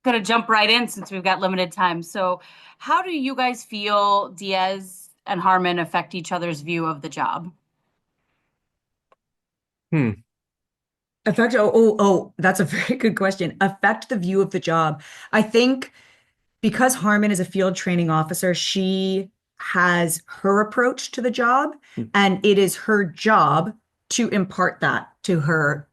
gonna jump right in since we've got limited time. So, how do you guys feel Diaz and Harmon affect each other's view of the job? Hmm. That's a very good question. Affect the view of the job. I think because Harmon is a field training officer, she has her approach to the job, and it is her job to impart that to her,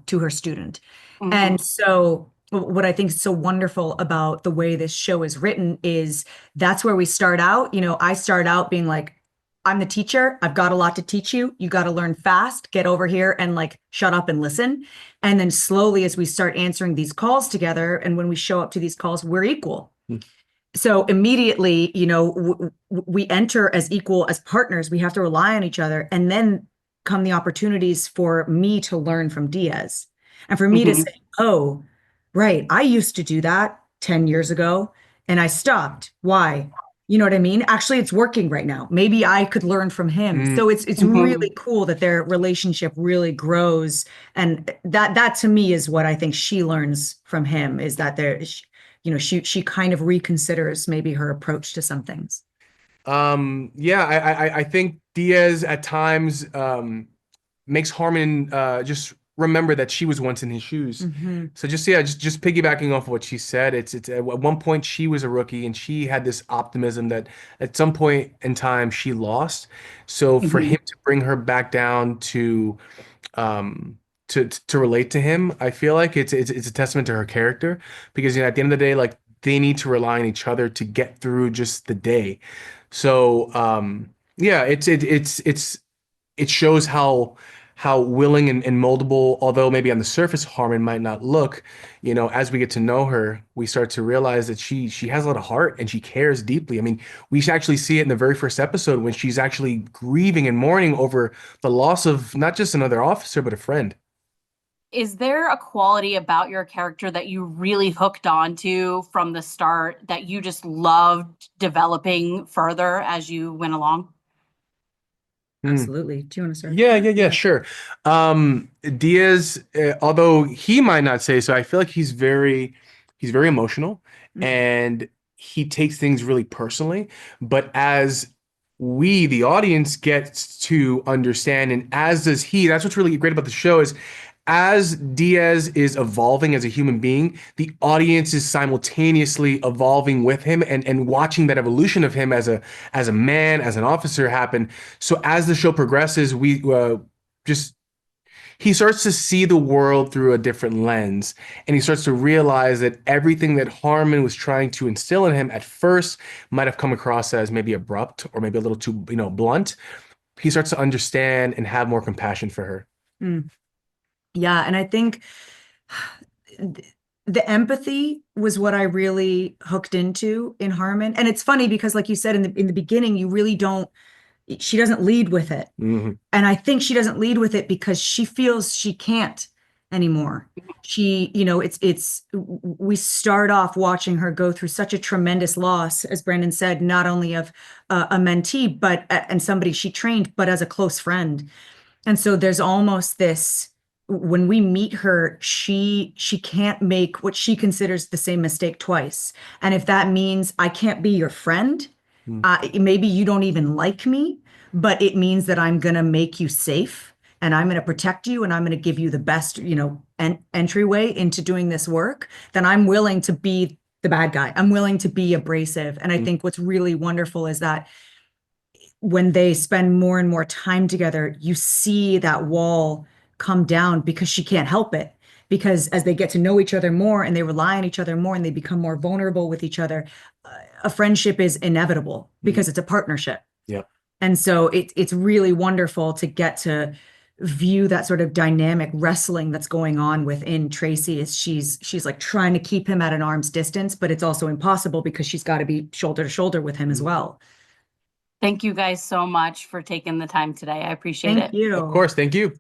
to her student. Hmm. And so what I think is so wonderful about the way this show is written is that's where we start out. I start out being like, I'm the teacher. I've got a lot to teach you. You got to learn fast, get over here and like shut up and listen. And then slowly, as we start answering these calls together, and when we show up to these calls, we're equal. So immediately, we enter as equal as partners. We have to rely on each other. And then come the opportunities for me to learn from Diaz and for me to Hmm. say, oh, right, I used to do that 10 years ago and I stopped. Why? You know what I mean? Actually, it's working right now. Maybe I could learn from him. Mm. So it's Hmm. really cool that their relationship really grows. And that to me is what I think she learns from him is that she kind of reconsiders maybe her approach to some things. Yeah, I think Diaz at times makes Harmon just remember that she was once in his shoes. Hmm. So just piggybacking off of what she said, it's at one point she was a rookie and she had this optimism that at some point in time she lost. So for Hmm. him to bring her back down um to relate to him, I feel like it's a testament to her character because at the end of the day, like they need to rely on each other to get through just the day. So yeah, it shows how willing and moldable, although maybe on the surface Harmon might not look, as we get to know her, we start to realize that she has a lot of heart and she cares deeply. I mean, we should actually see it in the very first episode when she's actually grieving and mourning over the loss of not just another officer, but a friend. Is there a quality about your character that you really hooked onto from the start that you just loved developing further as you went along? Hmm. Absolutely. Do you want to start? Yeah, sure. Diaz, although he might not say so, I feel like he's very emotional Mhm. and he takes things really personally. But as we, the audience, gets to understand, and as does he, that's what's really great about the show is as Diaz is evolving as a human being, the audience is simultaneously evolving with him and watching that evolution of him as a man, as an officer happen. So as the show progresses, we just he starts to see the world through a different lens, and he starts to realize that everything that Harmon was trying to instill in him at first might have come across as maybe abrupt or maybe a little too, blunt. He starts to understand and have more compassion for her. Mm. Yeah, and I think th- the empathy was what I really hooked into in Harmon. And it's funny because like you said in the beginning, you really don't she doesn't lead with it. Hmm. And I think she doesn't lead with it because she feels she can't anymore. We start off watching her go through such a tremendous loss, as Brandon said, not only of a mentee, but and somebody she trained, but as a close friend. And so there's almost this when we meet her, she can't make what she considers the same mistake twice. And if that means I can't be your friend, maybe you don't even like me, but it means that I'm gonna make you safe and I'm gonna protect you and I'm gonna give you the best, entryway into doing this work, then I'm willing to be the bad guy. I'm willing to be abrasive. And I think what's really wonderful is that when they spend more and more time together, you see that wall come down because she can't help it. Because as they get to know each other more and they rely on each other more and they become more vulnerable with each other, a friendship is inevitable because it's a partnership. Yep. And so it's really wonderful to get to view that sort of dynamic wrestling that's going on within Tracy as she's like trying to keep him at an arm's distance, but it's also impossible because she's got to be shoulder to shoulder with him as well. Thank you guys so much for taking the time today. I appreciate Thank it. Of you. course, thank you.